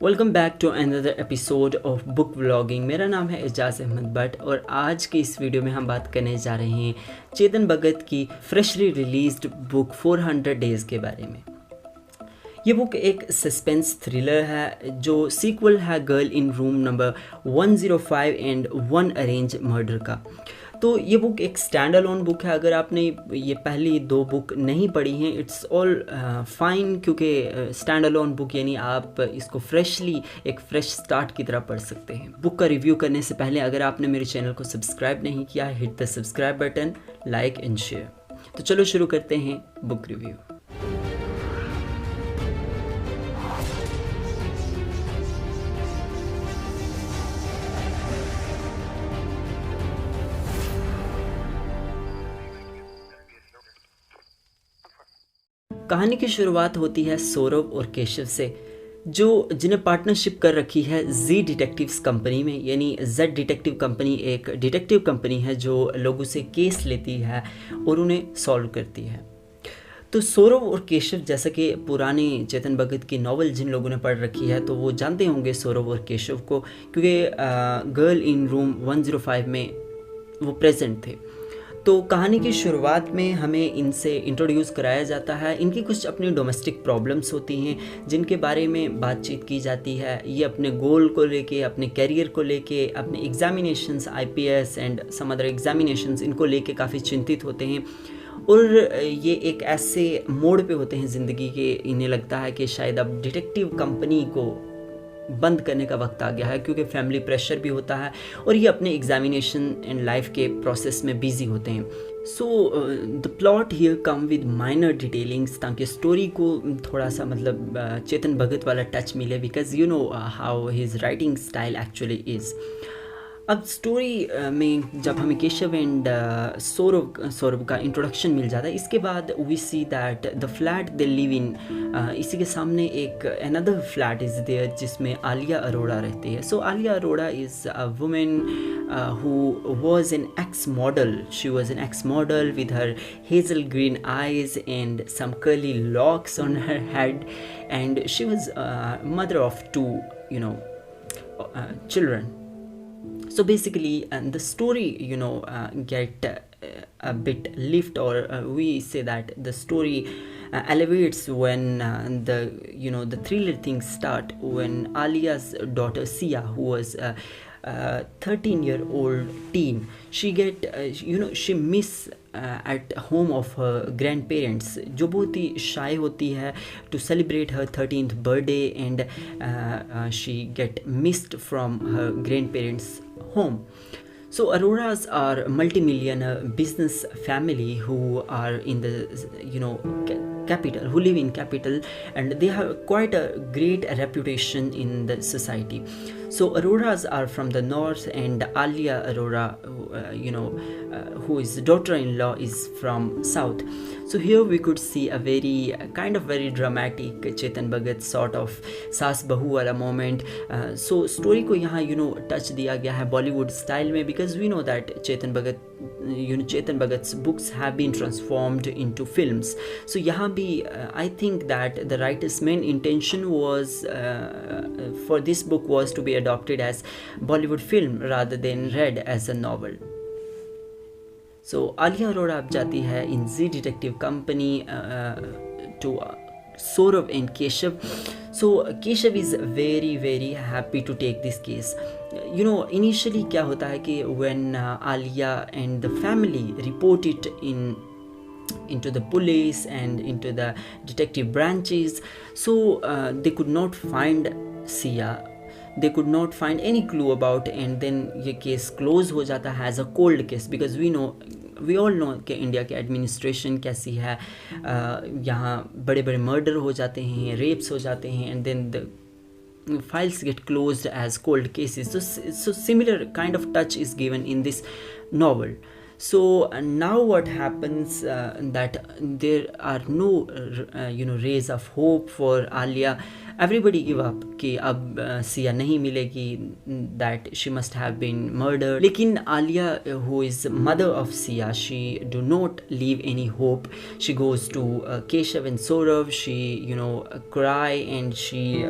Welcome back to another episode of book vlogging. मेरा नाम है एजाज अहमद भट्ट और आज की इस वीडियो में हम बात करने जा रहे हैं चेतन भगत की फ्रेशली रिलीज्ड बुक 400 डेज़ के बारे में। ये बुक एक सस्पेंस थ्रिलर है जो सीक्वल है girl in room number 105 and one arrange murder का। तो ये बुक एक स्टैंड अलोन बुक है। अगर आपने ये पहली दो बुक नहीं पढ़ी हैं इट्स ऑल फाइन, क्योंकि स्टैंड अलोन बुक यानी आप इसको फ्रेशली एक फ्रेश स्टार्ट की तरह पढ़ सकते हैं। बुक का रिव्यू करने से पहले अगर आपने मेरे चैनल को सब्सक्राइब नहीं किया है, hit the subscribe button, like and share. तो चलो शुरू करते हैं बुक रिव्यू। कहानी की शुरुआत होती है सौरभ और केशव से, जो जिन्हें पार्टनरशिप कर रखी है जी डिटेक्टिव्स कंपनी में। यानी जेड डिटेक्टिव कंपनी एक डिटेक्टिव कंपनी है जो लोगों से केस लेती है और उन्हें सॉल्व करती है। तो सौरभ और केशव, जैसा कि पुराने चेतन भगत की नॉवल जिन लोगों ने पढ़ रखी है तो वो जानते होंगे सौरभ और केशव को, क्योंकि गर्ल इन रूम 105 में वो प्रेजेंट थे। तो कहानी की शुरुआत में हमें इनसे इंट्रोड्यूस कराया जाता है। इनकी कुछ अपनी डोमेस्टिक प्रॉब्लम्स होती हैं जिनके बारे में बातचीत की जाती है। ये अपने गोल को लेके, अपने कैरियर को लेके, अपने examinations IPS and some other examinations, इनको लेके काफ़ी चिंतित होते हैं। और ये एक ऐसे मोड़ पे होते हैं ज़िंदगी के, इन्हें लगता है कि शायद अब डिटेक्टिव कंपनी को बंद करने का वक्त आ गया है, क्योंकि फैमिली प्रेशर भी होता है और ये अपने एग्जामिनेशन एंड लाइफ के प्रोसेस में बिजी होते हैं। So the plot here come with minor detailings, ताकि स्टोरी को थोड़ा सा चेतन भगत वाला टच मिले, because you know how his writing style actually is. अब स्टोरी में जब हमें केशव एंड सौरभ का इंट्रोडक्शन मिल जाता है, इसके बाद we see that the flat they live in, इसी के सामने एक अनदर फ्लैट इज़ देयर जिसमें आलिया अरोड़ा रहती है। So Alia Arora is a women who was an ex-model. She was an ex-model with her hazel green eyes and some curly locks on her head, and she was mother of two, children. So basically, and the story, get a bit lift, or we say that the story elevates when the thriller things start when Alia's daughter Sia, who was 13-year-old teen, she miss at home of her grandparents, जो बहुत ही shy होती है to celebrate her 13th birthday, and she get missed from her grandparents home. So Aroras are multi-millionaire business family who are in the capital, who live in capital, and they have quite a great reputation in the society. So Aroras are from the north, and Alia Arora, who is daughter-in-law, is from south. So here we could see a very dramatic Chetan Bhagat sort of सास बहू वाला moment. So story को यहाँ touch दिया गया है Bollywood style में, because we know that Chetan Bhagat's books have been transformed into films. So यहाँ भी I think that the writer's main intention was for this book was to be adopted as Bollywood film rather than read as a novel. So Alia Arora अब जाती है in Z Detective Company to Saurav and Keshav. So Keshav is very happy to take this case. Initially क्या होता है कि when Alia and the family report it into the police and into the detective branches, so they could not find Sia. They could not find any clue about, and then ये case close हो जाता है as a cold case, because we all know कि India की administration कैसी है। यहाँ बड़े बड़े मर्डर हो जाते हैं, रेप्स हो जाते हैं, and then the files get closed as cold cases. So similar kind of touch is given in this novel. So now what happens that there are no rays of hope for Alia. everybody give up कि अब सिया नहीं मिलेगी, that she must have been murdered. लेकिन Alia, who is mother of Sia, she do not leave any hope. She goes to Keshav and Saurav. She cry and she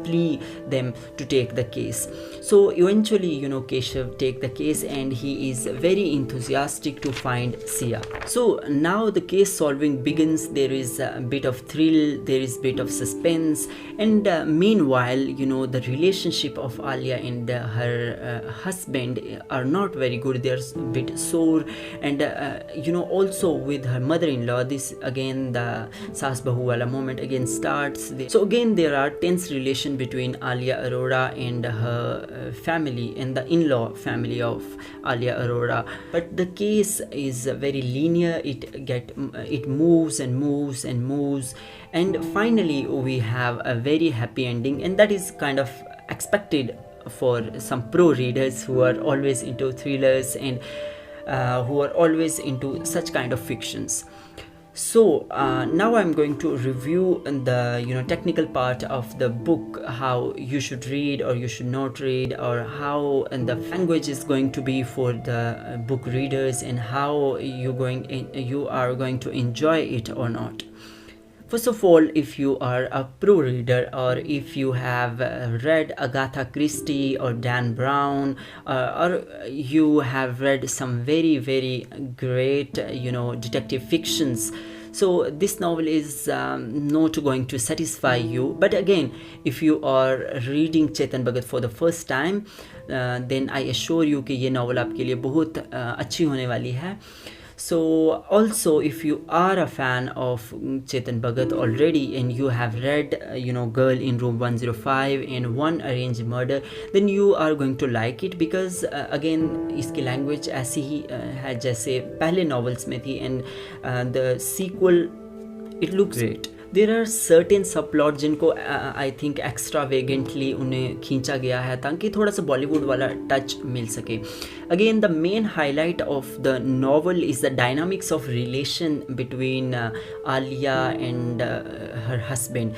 plea them to take the case. So eventually Keshav take the case and he is very enthusiastic to find Sia. So now the case solving begins. There is a bit of thrill, there is bit of suspense, and meanwhile the relationship of Alia and her husband are not very good. They're a bit sore, and also with her mother-in-law, this again the saas bahu wala moment again starts. So again there are tense relation between Alia Arora and her family and the in-law family of Alia Arora, but the case is very linear. It moves and moves and moves, and finally we have a very happy ending, and that is kind of expected for some pro readers who are always into thrillers and who are always into such kind of fictions. So now I'm going to review the technical part of the book, how you should read or you should not read, or how the language is going to be for the book readers, and how you are going to enjoy it or not. First of all, if you are a pro reader, or if you have read Agatha Christie or Dan Brown, or you have read some very very great detective fictions, so this novel is not going to satisfy you. But again, if you are reading Chetan Bhagat for the first time, then I assure you कि ये novel आपके लिए बहुत अच्छी होने वाली है. So also, if you are a fan of Chetan Bhagat already and you have read Girl in Room 105 and One Arranged Murder, then you are going to like it, because again इसकी language ऐसी ही है जैसे पहले novels में थी, and the sequel, it looks great. There are certain subplots जिनको I think extravagantly उन्हें खींचा गया है ताकि थोड़ा सा बॉलीवुड वाला टच मिल सके. Again, the main highlight of the novel is the dynamics of relation between Alia and her husband.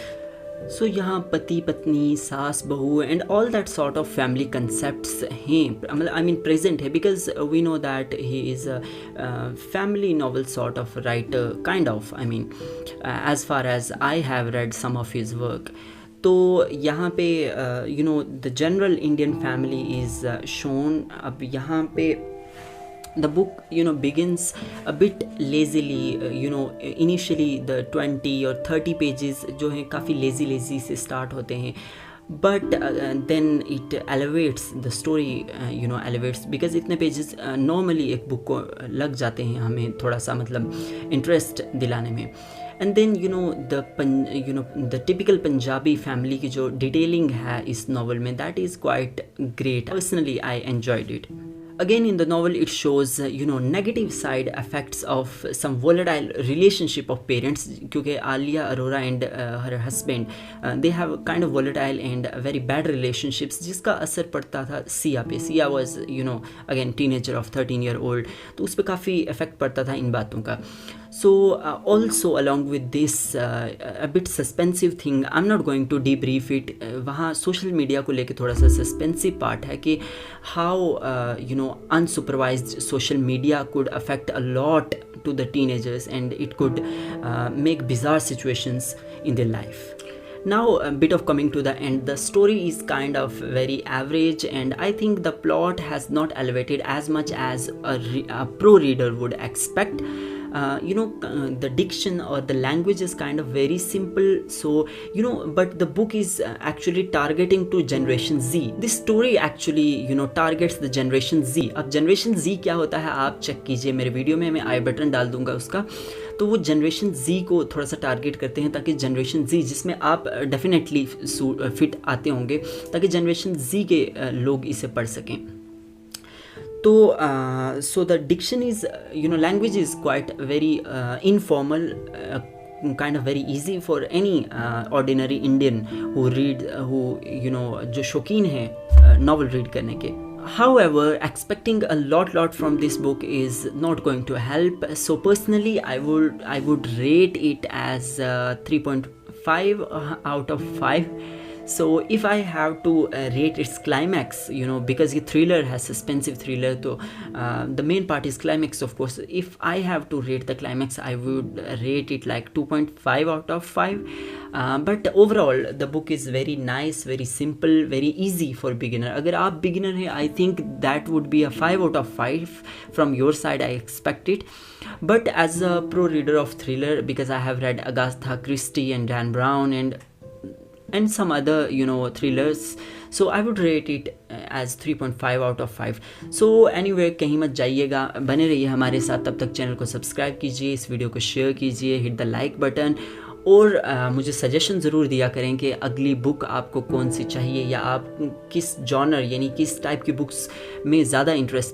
So यहाँ पति पत्नी सास बहू and all that sort of family concepts हैं, I mean present है, because we know that he is a family novel sort of writer, kind of, I mean as far as I have read some of his work. तो यहाँ पे the general Indian family is shown. अब यहाँ पे the book begins a bit lazily. Initially the 20 or 30 pages जो हैं काफ़ी lazy से start होते हैं, but then it elevates the story, elevates, because इतने pages normally एक book को लग जाते हैं हमें थोड़ा सा मतलब interest दिलाने में. And then the typical Punjabi family की जो detailing है इस novel में, that is quite great. Personally I enjoyed it. Again, in the novel it shows negative side effects of some volatile relationship of parents, क्योंकि Alia Arora and her husband they have kind of volatile and very bad relationships, जिसका असर पड़ता था सिया पे. Siya was again teenager of 13-year-old, तो उस पर काफ़ी effect पड़ता था इन बातों का. So also along with this a bit suspensive thing, I'm not going to debrief it. वहाँ social media को लेके थोड़ा सा suspensive part है कि how unsupervised social media could affect a lot to the teenagers, and it could make bizarre situations in their life. Now a bit of coming to the end, the story is kind of very average, and I think the plot has not elevated as much as a pro reader would expect. The diction or the language is kind of very simple, so but the book is actually targeting to generation Z. This story actually targets the generation Z. अब generation Z क्या होता है आप check कीजिए, मेरे video में मैं आई button डाल दूंगा उसका. तो वो जनरेशन Z को थोड़ा सा टारगेट करते हैं, ताकि जनरेशन Z, जिसमें आप डेफिनेटली फिट आते होंगे, ताकि जनरेशन Z के लोग इसे पढ़ सकें. So the diction is language is quite very informal, kind of very easy for any ordinary Indian who जो शौकीन है novel read करने के. However, expecting a lot from this book is not going to help. So personally I would rate it as 3.5 5 out of 5. So if I have to rate its climax, you know, because ये thriller है, suspensive thriller, तो the main part is climax of course. If I have to rate the climax, I would rate it like 2.5 out of 5. But overall the book is very nice, very simple, very easy for beginner. अगर आप beginner हैं, I think that would be a 5 out of 5 from your side, I expect it. But as a pro reader of thriller, because I have read Agatha Christie and Dan Brown and some other, you know, thrillers, so I would rate it as 3.5 out of 5. So anyway, कहीं मत जाइएगा, बने रहिए हमारे साथ, तब तक channel को सब्सक्राइब कीजिए, इस वीडियो को शेयर कीजिए, हिट द लाइक बटन, और मुझे सजेशन ज़रूर दिया करें कि अगली बुक आपको कौन सी चाहिए, या आप किस जॉनर यानी किस टाइप की बुक्स में ज़्यादा इंटरेस्ट